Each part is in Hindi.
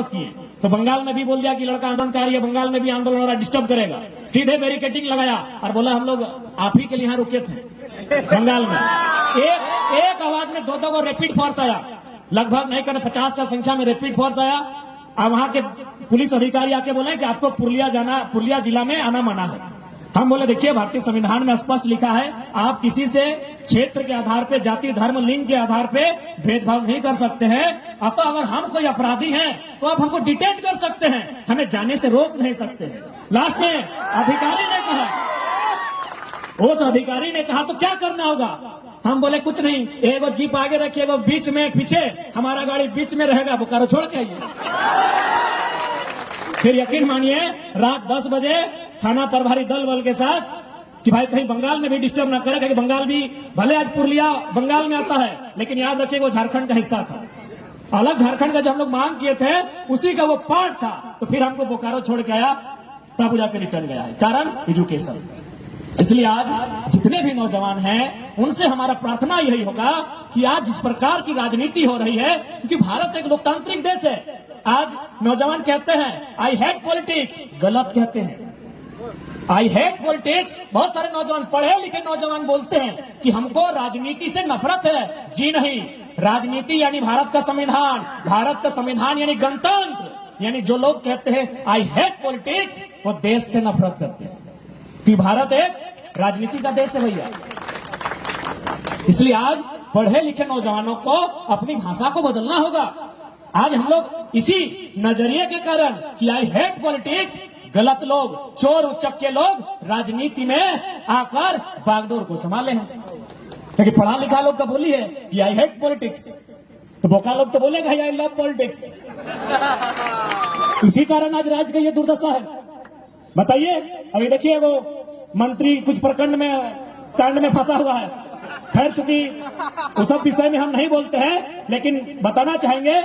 किए तो बंगाल में भी बोल दिया कि लड़का आंदोलनकारी है, बंगाल में भी आंदोलन वाला डिस्टर्ब करेगा। सीधे बैरिकेडिंग लगाया और बोला हम लोग आप ही के लिए यहाँ रुके थे। बंगाल में एक आवाज में दो को रैपिड फोर्स आया, लगभग नहीं करने 50 का संख्या में रैपिड फोर्स आया। और वहां के पुलिस अधिकारी आके बोले कि आपको पुरुलिया जिला में आना मना है। हम बोले देखिए भारतीय संविधान में स्पष्ट लिखा है आप किसी से क्षेत्र के आधार पे, जाति धर्म लिंग के आधार पे भेदभाव नहीं कर सकते हैं। अब तो अगर हम कोई अपराधी हैं तो आप हमको डिटेन कर सकते हैं, हमें जाने से रोक नहीं सकते हैं। लास्ट में अधिकारी ने कहा, उस अधिकारी ने कहा तो क्या करना होगा? हम बोले कुछ नहीं, एगो जीप आगे रखिए, एगो बीच में, पीछे हमारा गाड़ी बीच में रहेगा, बोकारो छोड़ के आइए। फिर यकीन मानिए रात 10 बजे थाना प्रभारी दल बल के साथ कि भाई कहीं बंगाल में भी डिस्टर्ब ना करे, क्योंकि बंगाल भी भले आज पुरुलिया बंगाल में आता है लेकिन याद रखिए वो झारखंड का हिस्सा था। अलग झारखंड का जो हम लोग मांग किए थे उसी का वो पार्ट था। तो फिर हमको बोकारो छोड़ के आया, तब जाकर रिटर्न गया है, कारण एजुकेशन। इसलिए आज जितने भी नौजवान हैं उनसे हमारा प्रार्थना यही होगा कि आज जिस प्रकार की राजनीति हो रही है, क्योंकि भारत एक लोकतांत्रिक देश है, आज नौजवान कहते हैं आई हेट पॉलिटिक्स, गलत कहते हैं। आई हेट पॉलिटिक्स, बहुत सारे नौजवान, पढ़े लिखे नौजवान बोलते हैं कि हमको राजनीति से नफरत है। जी नहीं, राजनीति यानी भारत का संविधान, भारत का संविधान यानी गणतंत्र। यानी जो लोग कहते हैं आई हेट पॉलिटिक्स वो देश से नफरत करते हैं, कि भारत एक राजनीति का देश है भैया। इसलिए आज पढ़े लिखे नौजवानों को अपनी भाषा को बदलना होगा। आज हम लोग इसी नजरिए के कारण कि आई हेट पॉलिटिक्स, गलत लोग, चोर उचक्के लोग राजनीति में आकर बागडोर को संभाले हैं। क्योंकि पढ़ा लिखा लोग का बोली है कि आई हेट पॉलिटिक्स, तो बोका लोग तो बोलेगा आई लव पॉलिटिक्स। इसी कारण आज राज्य का ये दुर्दशा है। बताइए, अभी देखिए वो मंत्री कुछ प्रखंड में कांड में फंसा हुआ है। खैर चूंकि उस सब विषय में हम नहीं बोलते हैं, लेकिन बताना चाहेंगे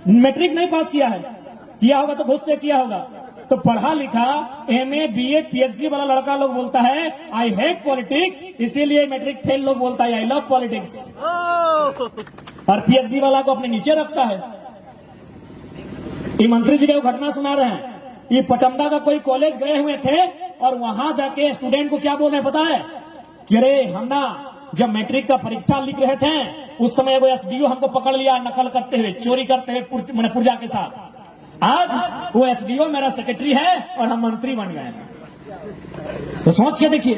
मैट्रिक नहीं पास किया है, किया होगा तो घुस से किया होगा। तो पढ़ा लिखा एमए बीए पीएचडी वाला लड़का लोग बोलता है आई हेट पॉलिटिक्स, इसीलिए मैट्रिक फेल लोग बोलता है आई लव पॉलिटिक्स, और पीएचडी वाला को अपने नीचे रखता है। ये मंत्री जी को घटना सुना रहे हैं, ये पटमदा का कोई कॉलेज गए हुए थे और वहां जाके स्टूडेंट को क्या बोल रहे पता है कि अरे हम ना जब मैट्रिक का परीक्षा लिख रहे थे उस समय वो एसडीओ हमको पकड़ लिया नकल करते हुए, चोरी करते हुए पुर्जा के साथ। आज वो एसडीओ मेरा सेक्रेटरी है और हम मंत्री बन गए हैं। तो सोच के देखिए,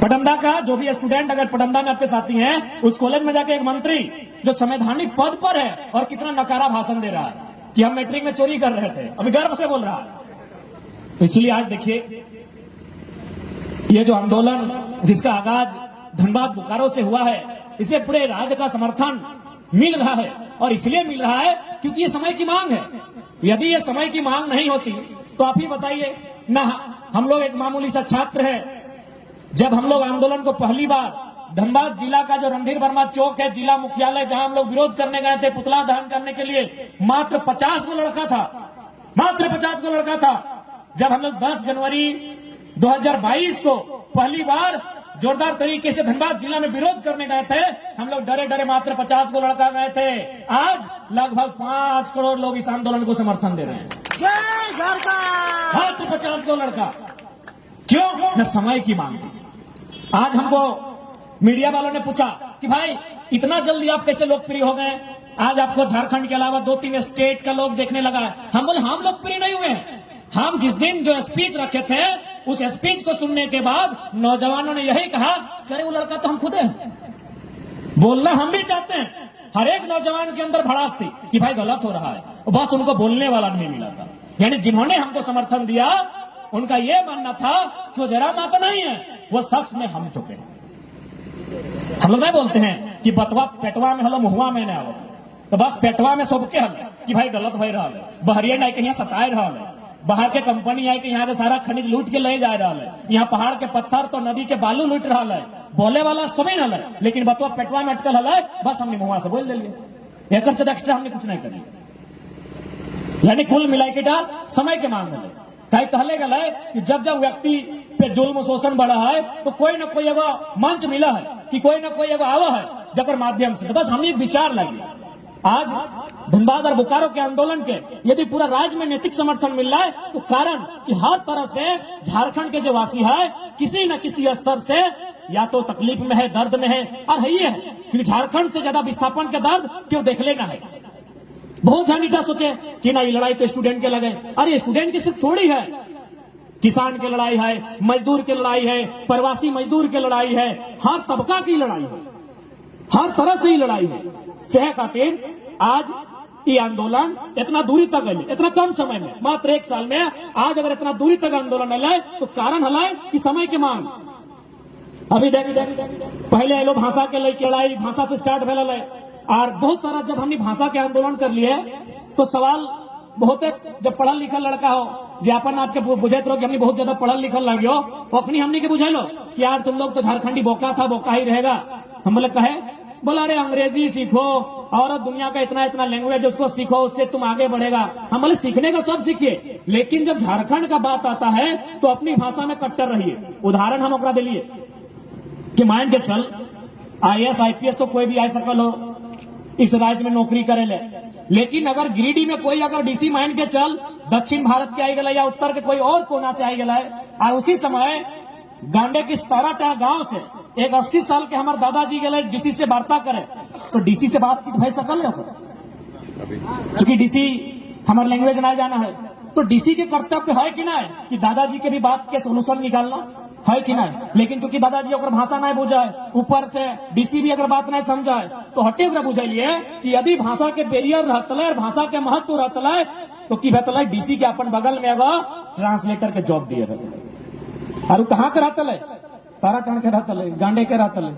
पटमदा का जो भी स्टूडेंट अगर पटमदा में आपके साथी हैं, उस कॉलेज में जाके एक मंत्री जो संवैधानिक पद पर है और कितना नकारा भाषण दे रहा है कि हम मैट्रिक में चोरी कर रहे थे, अभी गर्व से बोल रहा है। तो इसलिए आज देखिए ये जो आंदोलन जिसका आगाज धनबाद बोकारो से हुआ है, इसे पूरे राज्य का समर्थन मिल रहा है। और इसलिए मिल रहा है क्योंकि ये समय की मांग है। यदि ये समय की मांग नहीं होती तो आप ही बताइए ना, हम लोग एक मामूली सा छात्र है, जब हम लोग आंदोलन को पहली बार धनबाद जिला का जो रणधीर वर्मा चौक है जिला मुख्यालय, जहां हम लोग विरोध करने गए थे, पुतला दहन करने के लिए, मात्र 50 को लड़का था, मात्र 50 को लड़का था। जब हम लोग 10 जनवरी 2022 को पहली बार जोरदार तरीके से धनबाद जिला में विरोध करने गए थे, हम लोग डरे डरे मात्र 50 को लड़का गए थे। आज लगभग 5 करोड़ लोग इस आंदोलन को समर्थन दे रहे हैं। जय झारखंड। मात्र 50 को लड़का, क्यों? न समय की मांग थी। आज हमको मीडिया वालों ने पूछा कि भाई इतना जल्दी आप कैसे लोकप्रिय हो गए? आज आपको झारखंड के अलावा 2-3 स्टेट का लोग देखने लगा। हम बोले हम लोकप्रिय नहीं हुए हैं, हम जिस दिन जो स्पीच रखे थे उस स्पीच को सुनने के बाद नौजवानों ने यही कहा कि अरे वो लड़का तो हम खुद हैं, बोलना हम भी चाहते हैं। हर एक नौजवान के अंदर भड़ास थी कि भाई गलत हो रहा है, बस उनको बोलने वाला नहीं मिला था। यानी जिन्होंने हमको समर्थन दिया उनका यह मानना था कि वो जरा माता नहीं है, वो शख्स में हम चुके हैं। हम लोग नहीं बोलते हैं कि बतवा पेटवा में हलो मुहवा में ना हो, तो बस पेटवा में सबके हल कि भाई गलत भाई रहा है, बहरिया नहीं कहीं सताए रहा है, बाहर के कंपनी आई कि यहाँ के सारा खनिज लूट के ले जा रहा है, यहाँ पहाड़ के पत्थर तो नदी के बालू लूट रहा है, बोले वाला सभी न है, लेकिन बतवा पेटवा में अटकल है, बस हमने मुंह से बोल दिया, एक से एक्स्ट्रा हमने कुछ नहीं कर। यानी कुल मिलाई के डाल समय के मांग में कहीं कहले गल है कि जब जब व्यक्ति पे जुल्म शोषण बढ़ा है तो कोई ना कोई एगो मंच मिला है कि कोई ना कोई एगो आवा है जकर माध्यम से, तो बस हमने एक विचार लगी आज धनबाद और बोकारो के आंदोलन के यदि पूरा राज्य में नैतिक समर्थन मिल रहा है तो कारण कि हर तरह से झारखंड के जो वासी है किसी न किसी स्तर से या तो तकलीफ में है, दर्द में है, और है ये है क्योंकि झारखंड से ज्यादा विस्थापन के दर्द क्यों देख लेना है। बहुत झंडा सोचे कि ना ये लड़ाई तो स्टूडेंट के लगे, अरे स्टूडेंट की सिर्फ थोड़ी है, किसान की लड़ाई है, मजदूर की लड़ाई है, प्रवासी मजदूर की लड़ाई है, हर तबका की लड़ाई है, हर तरह से ही लड़ाई है। सेह खातिर आज ये आंदोलन इतना दूरी तक है, इतना कम समय में, मात्र 1 साल में आज अगर इतना दूरी तक आंदोलन है तो कारण है कि समय की मांग। अभी देख पहले ये लोग भाषा के लेके लड़ाई भाषा से स्टार्ट भेल है, और बहुत सारा जब हमने भाषा के आंदोलन कर लिए तो सवाल बहुत जब पढ़ल लिखल लड़का हो ज्ञापन आपके बुझाते रहो कि हमने बहुत ज्यादा पढ़ल लिखल लगे हो, अखनी हमने के बुझे लो कि यार तुम लोग तो झारखंडी बोका था, बोका ही रहेगा। हम बोले कहे, बोला अरे अंग्रेजी सीखो और दुनिया का इतना इतना लैंग्वेज उसको सीखो, उससे तुम आगे बढ़ेगा। हम बोले सीखने का सब सीखिए, लेकिन जब झारखंड का बात आता है तो अपनी भाषा में कट्टर रहिए। उदाहरण हम ओकरा दिलिए कि मान के चल IAS IPS तो कोई भी आ सकल हो इस राज्य में नौकरी करे ले, लेकिन अगर गिरिडीह में कोई अगर DC मान के चल दक्षिण भारत के आई गला या उत्तर के कोई और कोना से आई गला है, और उसी समय गांडे की 17 गांव से एक 80 साल के हमारे दादाजी गए DC से वार्ता करे तो DC से बातचीत भय सकल है, क्योंकि DC हमारे लैंग्वेज ना जाना है तो DC के कर्तव्य है कि ना कि दादाजी के भी बात के सोल्यूशन निकालना है कि नहीं। लेकिन चूंकि दादाजी अगर भाषा नहीं बुझाए, ऊपर से DC भी अगर बात नहीं समझाए तो हटे अगर बुझाइए कि यदि भाषा के बैरियर रहता है और भाषा के महत्व रहता है तो की बेहतर है DC के अपन बगल में अगर ट्रांसलेटर के जॉब दिए रहते और कहाँ के रहता है, ताराटन के रहता है, गांडे के रहता है,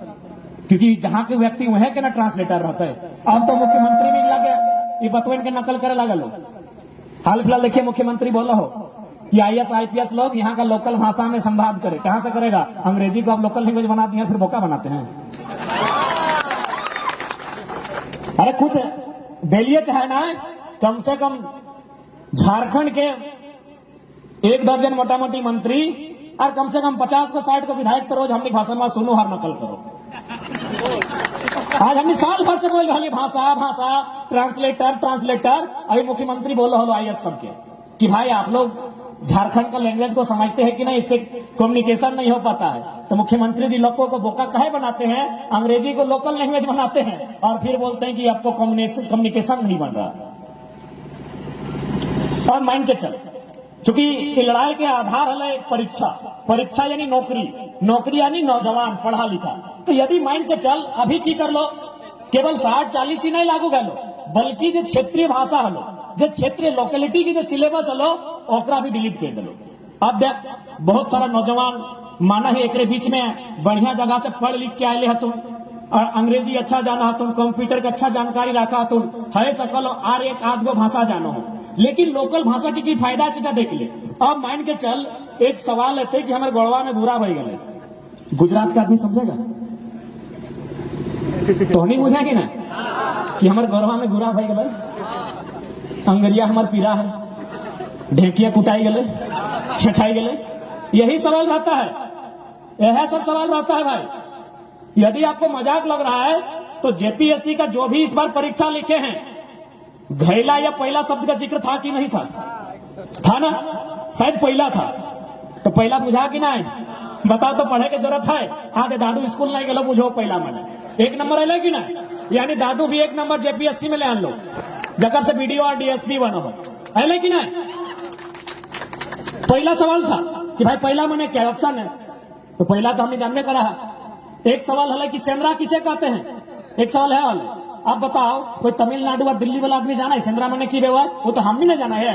क्योंकि जहां के व्यक्ति वह के ना ट्रांसलेटर रहता है। अब तो मुख्यमंत्री भी लगे ये बतवन के नकल करे लगा लो। हाल फिलहाल देखिए मुख्यमंत्री बोला हो कि IAS IPS लोग यहाँ का लोकल भाषा में संवाद करे, कहां से करेगा? अंग्रेजी को आप लोकल लैंग्वेज बना दिए फिर बोका बनाते हैं। अरे कुछ बेलिए चाहे ना, कम से कम झारखंड के 1 दर्जन मोटा मोटी मंत्री और कम से कम 50 को 60 को विधायक तो रोज हमने भाषा में सुनो हर नकल करो। आज हमने साल भर से बोल रही भाषा भाषा ट्रांसलेटर। अभी मुख्यमंत्री बोल रहा हो IAS सबके कि भाई आप लोग झारखंड का लैंग्वेज को समझते हैं कि नहीं, इससे कम्युनिकेशन नहीं हो पाता है। तो मुख्यमंत्री जी लोगों को बोका काहे बनाते हैं, अंग्रेजी को लोकल लैंग्वेज बनाते हैं और फिर बोलते हैं कि आपको कम्युनिकेशन नहीं बन रहा। और मान के चल चूंकि लड़ाई के आधार है परीक्षा यानी नौकरी यानी नौजवान पढ़ा लिखा। तो यदि मान के चल अभी की कर लो, केवल 60-40 ही नहीं लागू कर लो, बल्कि जो क्षेत्रीय भाषा हलो, जो क्षेत्रीय लोकेलिटी की जो सिलेबस हलो ओकरा भी डिलीट कर दो। अब देख बहुत सारा नौजवान माना ही एक बीच में बढ़िया जगह से पढ़ लिख के आये तुम, और अंग्रेजी अच्छा जाना तुम, कंप्यूटर का अच्छा जानकारी रखा तुम, है सकल और 1-8 गो भाषा जानो हो, लेकिन लोकल भाषा की फायदा सीधा देख ले। अब मान के चल एक सवाल है कि हमारे गोड़वा में घूरा भई गए, गुजरात का आदमी समझेगा तो नहीं बुझेगी ना कि हमारे गौरवा में घूरा भई गए, अंगरिया हमार पीरा है, ढेकिया कुटाई गले, छछाई गले, यही सवाल रहता है, यह सब सवाल रहता है भाई। यदि आपको मजाक लग रहा है तो JPSC का जो भी इस बार परीक्षा लिखे हैं, घैला या पहला शब्द का जिक्र था कि नहीं था ना? शायद पहला था, तो पहला बुझा कि नहीं बताओ तो पढ़े की जरूरत है। हाँ दे दादू स्कूल नहीं गलो बुझो पहला मैंने 1 नंबर है कि ना, यानी दादू भी 1 नंबर JPSC में ले आन लो, जगह से BDO और DSP बनो हो, है कि नहीं? पहला सवाल था कि भाई पहला मैंने क्या ऑप्शन है, तो पहला तो हमने जानने का रहा। एक सवाल है कि सेंद्रा किसे कहते हैं, एक सवाल है वाले, आप बताओ कोई तमिलनाडु और दिल्ली वाला आदमी जाना है सेंद्रा मैंने की व्यवहार? वो तो हम भी नहीं जाना है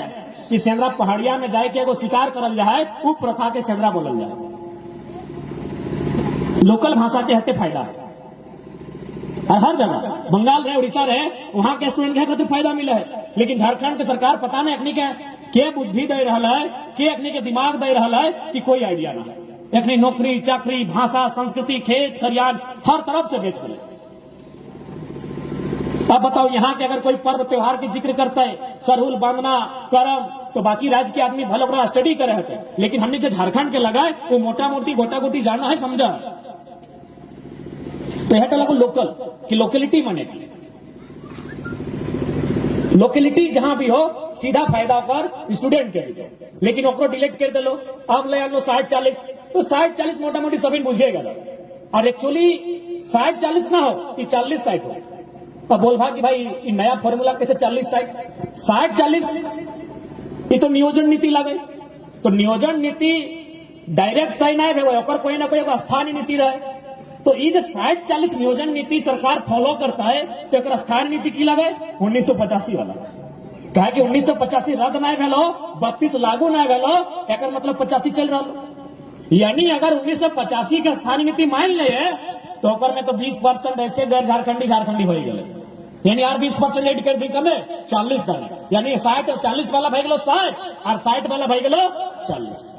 कि सेंद्रा पहाड़िया में जाए के एगो शिकार करल जाए, वो प्रथा के सेंद्रा बोलल जाए। लोकल भाषा के हटे फायदा है, और हर जगह बंगाल रहे उड़ीसा रहे वहां के स्टूडेंट के खातिर फायदा मिला है, लेकिन झारखंड के सरकार पता नहीं अखनी के बुद्धि दे रहा है, के अखनी के दिमाग दे रहा है कि कोई आइडिया नहीं है। अखनी नौकरी चाकरी भाषा संस्कृति खेत खरियान हर तरफ से बेच रहे। अब बताओ यहाँ के अगर कोई पर्व त्योहार की जिक्र करता है, सरहुल वंदना करम, तो बाकी राज्य के आदमी भले ओकरा स्टडी करे होते, लेकिन हमने जो झारखंड के लगाए वो मोटा मोटी गोटा गोटी जाना है समझा। तो यह लगो लोकल की लोकेलिटी माने लोकेलिटी जहां भी हो सीधा फायदा होकर स्टूडेंट के लिए, लेकिन ओकरो डिलीट कर दिलो। अब ले आनो 60-40, तो 60-40 मोटा मोटी सभी बुझेगा और एक्चुअली 60-40 ना हो कि 40-60 हो। अब बोल भा कि भाई ये नया फॉर्मूला कैसे 40-60, 60-40 ये तो नियोजन नीति लगे। तो नियोजन नीति डायरेक्ट तय ना है, ओकर कोई ना कोई स्थानीय नीति रहे। तो ये जो 60-40 नियोजन नीति सरकार फॉलो करता है, तो एक स्थानीय नीति की लगे 1985 वाला। कहा कि 1985 रद्द ना भेलो, 32 लागू ना भेलो, एक मतलब 85 चल रहा। यानी अगर 1985 के स्थानीय नीति मान ले तो ओकर में तो 20% ऐसे गैर झारखंडी हो गए, यानी और 20% ऐड कर दी कमे 40 दाने, यानी 60 और 40 वाला भाई गलो 60 और 60 वाला भाई गलो 40।